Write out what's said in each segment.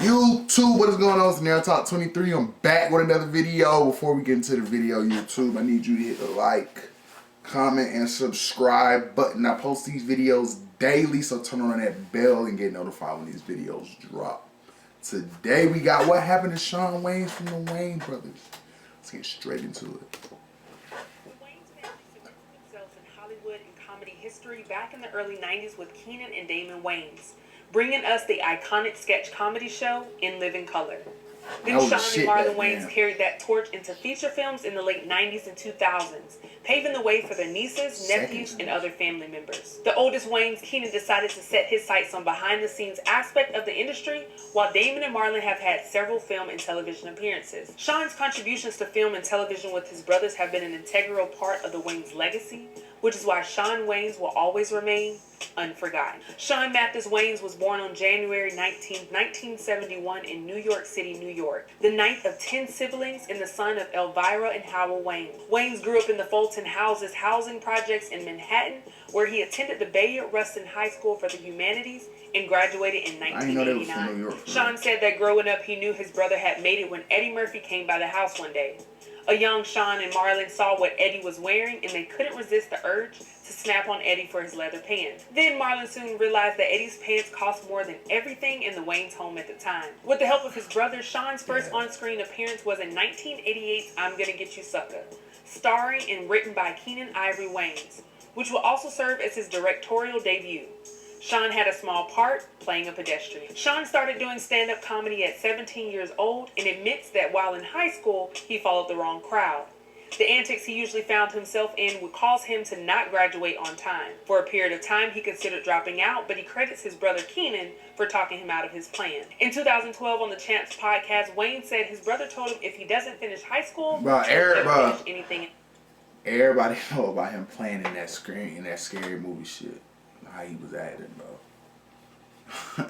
YouTube, what is going on? It's Nail Talk 23. I'm back with another video. Before we get into the video, YouTube, I need you to hit the like, comment, and subscribe button. I post these videos daily, so turn on that bell and get notified when these videos drop. Today we got what happened to Shawn Wayans from the Wayans brothers. Let's get straight into it. The Wayans family cemented themselves in Hollywood and comedy history back in the early 90s with Keenen and Damon Wayans, bringing us the iconic sketch comedy show In Living Color. Then Shawn and Marlon Wayans carried that torch into feature films in the late 90s and 2000s, paving the way for their nieces, nephews, and other family members. The oldest Wayans, Keenen, decided to set his sights on behind-the-scenes aspect of the industry, while Damon and Marlon have had several film and television appearances. Shawn's contributions to film and television with his brothers have been an integral part of the Wayans legacy, which is why Shawn Wayans will always remain unforgotten. Shawn Mathis Wayans was born on January 19, 1971 in New York City, New York, the ninth of 10 siblings and the son of Elvira and Howell Wayans. Wayans grew up in the Fulton Houses housing projects in Manhattan, where he attended the Bayard Rustin High School for the Humanities and graduated in 1989. Shawn said that growing up he knew his brother had made it when Eddie Murphy came by the house one day. A young Shawn and Marlon saw what Eddie was wearing and they couldn't resist the urge to snap on Eddie for his leather pants. Then Marlon soon realized that Eddie's pants cost more than everything in the Wayans home at the time. With the help of his brother, Shawn's first on-screen appearance was in 1988's I'm Gonna Get You Sucker, starring and written by Keenen Ivory Wayans, which will also serve as his directorial debut. Shawn had a small part, playing a pedestrian. Shawn started doing stand-up comedy at 17 years old and admits that while in high school, he followed the wrong crowd. The antics he usually found himself in would cause him to not graduate on time. For a period of time, he considered dropping out, but he credits his brother Keenen for talking him out of his plan. In 2012 on the Champs podcast, Wayne said his brother told him if he doesn't finish high school, he won't finish anything. Everybody know about him playing in that scary movie shit. How he was acting, bro.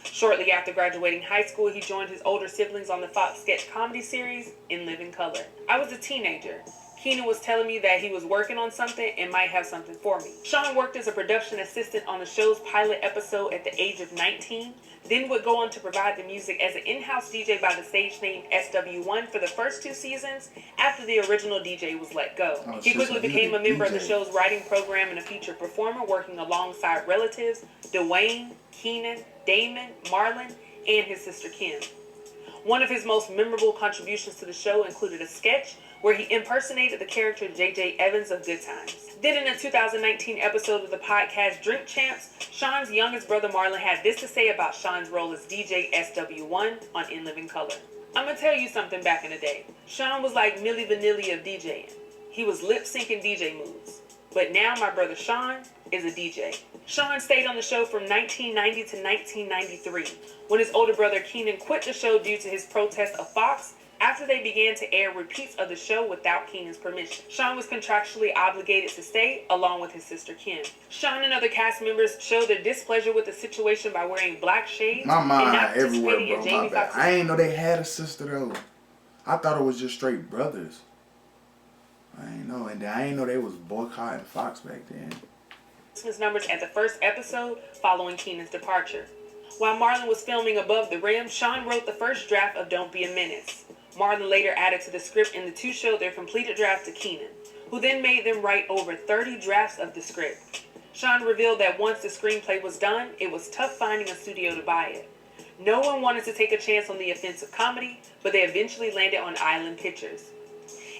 Shortly after graduating high school, he joined his older siblings on the Fox sketch comedy series In Living Color. I was a teenager. Keenen was telling me that he was working on something and might have something for me. Shawn worked as a production assistant on the show's pilot episode at the age of 19, then would go on to provide the music as an in-house DJ by the stage name SW1 for the first 2 seasons after the original DJ was let go. He quickly became a member of the show's writing program and a featured performer, working alongside relatives Dwayne, Keenen, Damon, Marlon, and his sister Kim. One of his most memorable contributions to the show included a sketch where he impersonated the character J.J. Evans of Good Times. Then in a 2019 episode of the podcast Drink Champs, Shawn's youngest brother Marlon had this to say about Shawn's role as DJ SW1 on In Living Color. I'm gonna tell you something back in the day. Shawn was like Milli Vanilli of DJing. He was lip-syncing DJ moves. But now my brother Shawn is a DJ. Shawn stayed on the show from 1990 to 1993, when his older brother Keenen quit the show due to his protest of Fox after they began to air repeats of the show without Keenen's permission. Shawn was contractually obligated to stay, along with his sister Kim. Shawn and other cast members showed their displeasure with the situation by wearing black shades my mind and not everywhere, participating bro. in Jamie Foxx's. I ain't know they had a sister though. I thought it was just straight brothers. I ain't know, and I ain't know they was boycotting Fox back then. Christmas numbers at the first episode following Keenen's departure. While Marlon was filming Above the Rim, Shawn wrote the first draft of Don't Be a Menace. Marlon later added to the script, and the two showed their completed draft to Keenen, who then made them write over 30 drafts of the script. Shawn revealed that once the screenplay was done, it was tough finding a studio to buy it. No one wanted to take a chance on the offensive comedy, but they eventually landed on Island Pictures.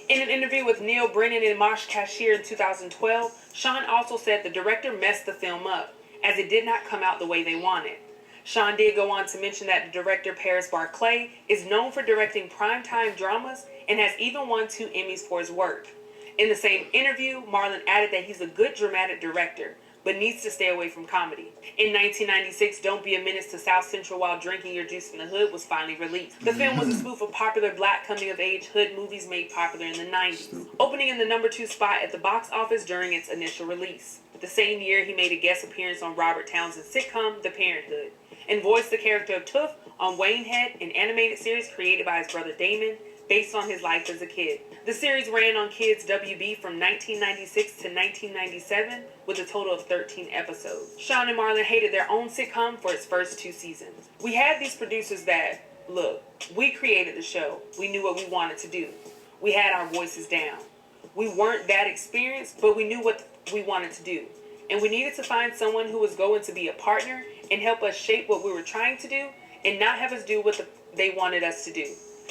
In an interview with Neil Brennan and Mosh Cashier in 2012, Shawn also said the director messed the film up, as it did not come out the way they wanted. Shawn did go on to mention that the director Paris Barclay is known for directing primetime dramas and has even won 2 Emmys for his work. In the same interview, Marlon added that he's a good dramatic director, but needs to stay away from comedy. In 1996, Don't Be a Menace to South Central While Drinking Your Juice in the Hood was finally released. The film was a spoof of popular black coming-of-age hood movies made popular in the 90s, opening in the number 2 spot at the box office during its initial release. The same year, he made a guest appearance on Robert Townsend's sitcom, The Parenthood, and voiced the character of Toof on Waynehead, an animated series created by his brother Damon, based on his life as a kid. The series ran on Kids WB from 1996 to 1997 with a total of 13 episodes. Shawn and Marlon hated their own sitcom for its first 2 seasons. We had these producers that, look, we created the show. We knew what we wanted to do. We had our voices down. We weren't that experienced, but we knew what we wanted to do. And we needed to find someone who was going to be a partner and help us shape what we were trying to do and not have us do what they wanted us to do.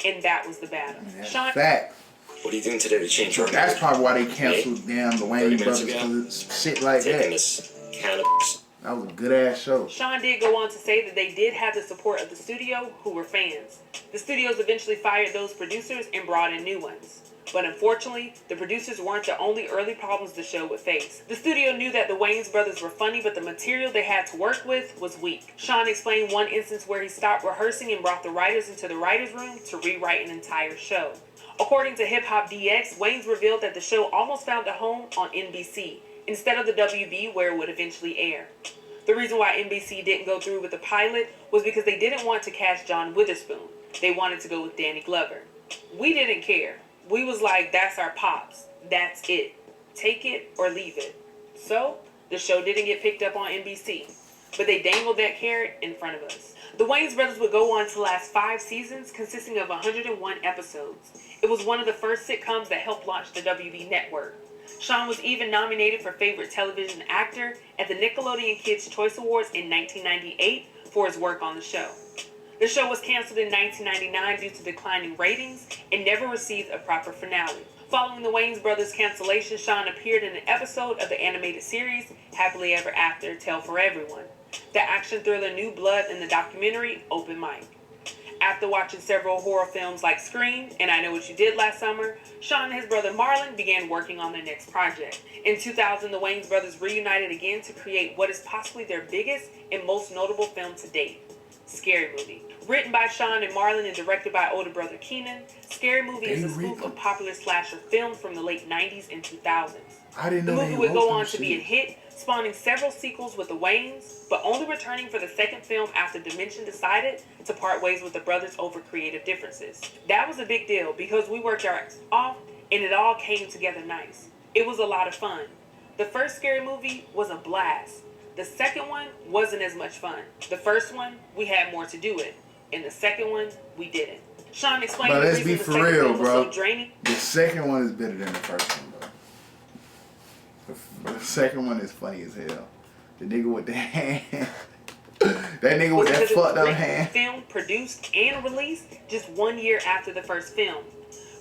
And that was the battle. Shawn, fact. What are you doing today to change your That's probably why they canceled the Wayans brothers, because shit like taking that. This cannabis. That was a good ass show. Shawn did go on to say that they did have the support of the studio, who were fans. The studios eventually fired those producers and brought in new ones. But unfortunately, the producers weren't the only early problems the show would face. The studio knew that the Wayans brothers were funny, but the material they had to work with was weak. Shawn explained one instance where he stopped rehearsing and brought the writers into the writer's room to rewrite an entire show. According to Hip Hop DX, Wayans revealed that the show almost found a home on NBC, instead of the WB where it would eventually air. The reason why NBC didn't go through with the pilot was because they didn't want to cast John Witherspoon. They wanted to go with Danny Glover. We didn't care. We was like, that's our pops. That's it. Take it or leave it. So, the show didn't get picked up on NBC. But they dangled that carrot in front of us. The Wayans brothers would go on to last 5 seasons, consisting of 101 episodes. It was one of the first sitcoms that helped launch the WB network. Shawn was even nominated for Favorite Television Actor at the Nickelodeon Kids' Choice Awards in 1998 for his work on the show. The show was canceled in 1999 due to declining ratings and never received a proper finale. Following the Wayans brothers' cancellation, Shawn appeared in an episode of the animated series Happily Ever After, Tale for Everyone, the action thriller New Blood, and the documentary Open Mic. After watching several horror films like Scream and I Know What You Did Last Summer, Shawn and his brother Marlon began working on their next project. In 2000, the Wayans brothers reunited again to create what is possibly their biggest and most notable film to date, Scary Movie. Written by Shawn and Marlon and directed by older brother Keenan, Scary Movie is a spoof of popular slasher films from the late 90s and 2000s. The movie would go on to be a hit, spawning several sequels with the Wayans, but only returning for the second film after Dimension decided to part ways with the brothers over creative differences. That was a big deal because we worked our ass off and it all came together nice. It was a lot of fun. The first Scary Movie was a blast. The second one wasn't as much fun. The first one, we had more to do with. And the second one, we didn't. Shawn explained the reason the second film was so draining. The second one is better than the first one, bro. The second one is funny as hell. The nigga with the hand. That nigga with that fucked up hand. Film produced and released just 1 year after the first film.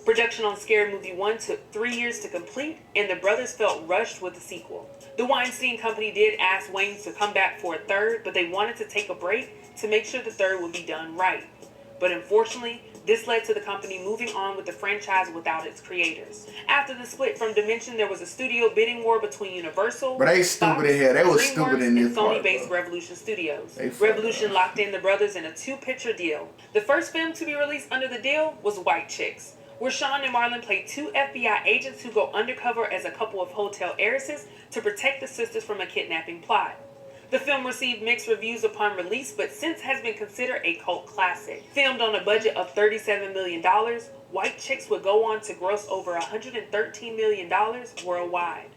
Production on Scary Movie 1 took 3 years to complete, and the brothers felt rushed with the sequel. The Weinstein Company did ask Wayans to come back for a third, but they wanted to take a break to make sure the third would be done right. But unfortunately, this led to the company moving on with the franchise without its creators. After the split from Dimension, there was a studio bidding war between Universal, but they stupid in here. They was stupid in this part, and Sony-based Revolution Studios. Revolution locked in the brothers in a 2-picture deal. The first film to be released under the deal was White Chicks, where Shawn and Marlon played 2 FBI agents who go undercover as a couple of hotel heiresses to protect the sisters from a kidnapping plot. The film received mixed reviews upon release, but since has been considered a cult classic. Filmed on a budget of $37 million, White Chicks would go on to gross over $113 million worldwide.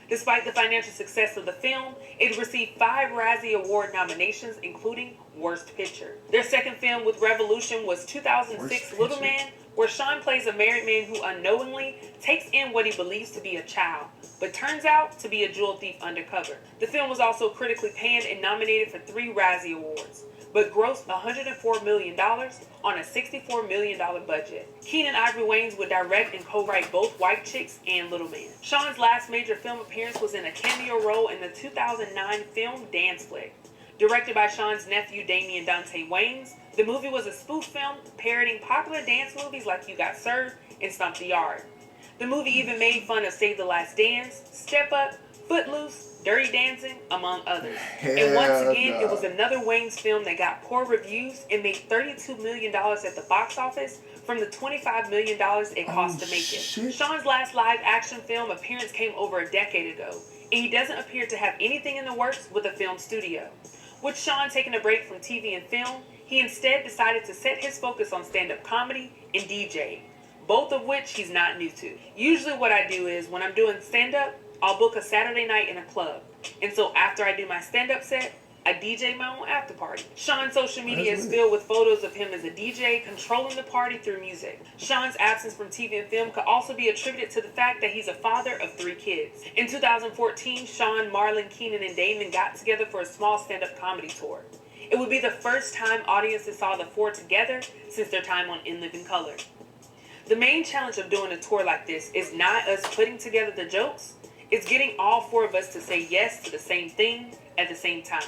Despite the financial success of the film, it received 5 Razzie Award nominations, including Worst Picture. Their second film with Revolution was 2006 Little Man, where Shawn plays a married man who unknowingly takes in what he believes to be a child, but turns out to be a jewel thief undercover. The film was also critically panned and nominated for 3 Razzie Awards, but grossed $104 million on a $64 million budget. Keenen Ivory Wayans would direct and co-write both White Chicks and Little Man. Shawn's last major film appearance was in a cameo role in the 2009 film Dance Flick. Directed by Shawn's nephew Damian Dante Wayans, the movie was a spoof film parodying popular dance movies like You Got Served and Stomp the Yard. The movie even made fun of Save the Last Dance, Step Up, Footloose, Dirty Dancing, among others. And once again, it was another Wayans film that got poor reviews and made $32 million at the box office from the $25 million it cost to make it. Shawn's last live action film appearance came over a decade ago, and he doesn't appear to have anything in the works with a film studio. With Shawn taking a break from TV and film, he instead decided to set his focus on stand-up comedy and DJing. both of which he's not new to. Usually what I do is when I'm doing stand-up, I'll book a Saturday night in a club. And so after I do my stand-up set, I DJ my own after party. Shawn's social media is filled with photos of him as a DJ controlling the party through music. Shawn's absence from TV and film could also be attributed to the fact that he's a father of 3 kids. In 2014, Shawn, Marlon, Keenan, and Damon got together for a small stand-up comedy tour. It would be the first time audiences saw the 4 together since their time on In Living Color. The main challenge of doing a tour like this is not us putting together the jokes, it's getting all 4 of us to say yes to the same thing at the same time.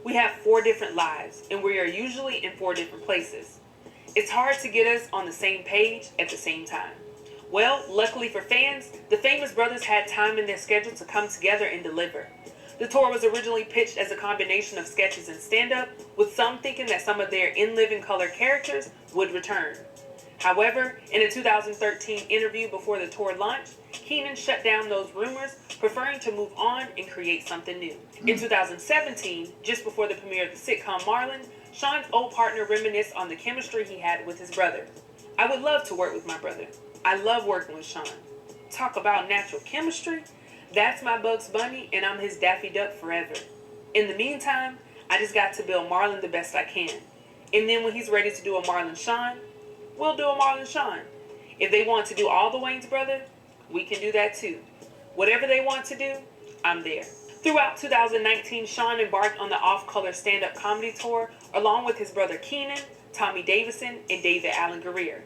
We have 4 different lives, and we are usually in 4 different places. It's hard to get us on the same page at the same time. Well, luckily for fans, the Famous Brothers had time in their schedule to come together and deliver. The tour was originally pitched as a combination of sketches and stand-up, with some thinking that some of their In Living Color characters would return. However, in a 2013 interview before the tour launched, Keenan shut down those rumors, preferring to move on and create something new. In 2017, just before the premiere of the sitcom Marlon, Shawn's old partner reminisced on the chemistry he had with his brother. I would love to work with my brother. I love working with Shawn. Talk about natural chemistry. That's my Bugs Bunny, and I'm his Daffy Duck forever. In the meantime, I just got to build Marlon the best I can. And then when he's ready to do a Marlon Shawn, we'll do a Marlon Shawn. If they want to do all the Wayans brothers, we can do that too. Whatever they want to do, I'm there. Throughout 2019, Shawn embarked on the off-color stand-up comedy tour along with his brother Keenan, Tommy Davidson, and David Allen Greer.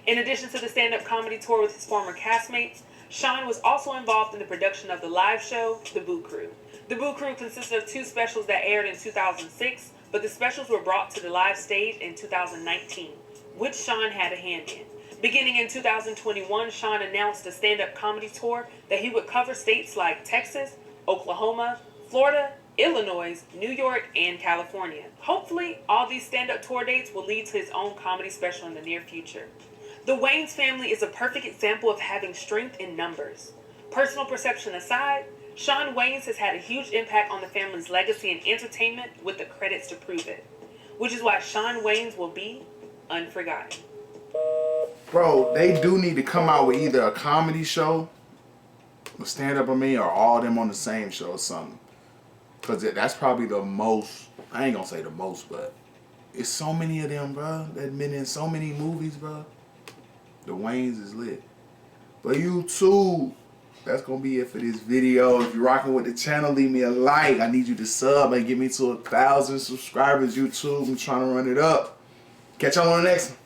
In addition to the stand-up comedy tour with his former castmates, Shawn was also involved in the production of the live show, The Boo Crew. The Boo Crew consisted of 2 specials that aired in 2006, but the specials were brought to the live stage in 2019, which Shawn had a hand in. Beginning in 2021, Shawn announced a stand-up comedy tour that he would cover states like Texas, Oklahoma, Florida, Illinois, New York, and California. Hopefully, all these stand-up tour dates will lead to his own comedy special in the near future. The Wayans family is a perfect example of having strength in numbers. Personal perception aside, Shawn Wayans has had a huge impact on the family's legacy in entertainment with the credits to prove it, which is why Shawn Wayans will be unforgotten. Bro, they do need to come out with either a comedy show, a stand-up or all of them on the same show or something. Because that's probably the most, I ain't gonna say the most, but it's so many of them, bro, that been in so many movies, bro. The Wayans is lit. But YouTube, that's gonna be it for this video. If you're rocking with the channel, leave me a like. I need you to sub and get me to 1,000 subscribers, YouTube. I'm trying to run it up. Catch y'all on the next one.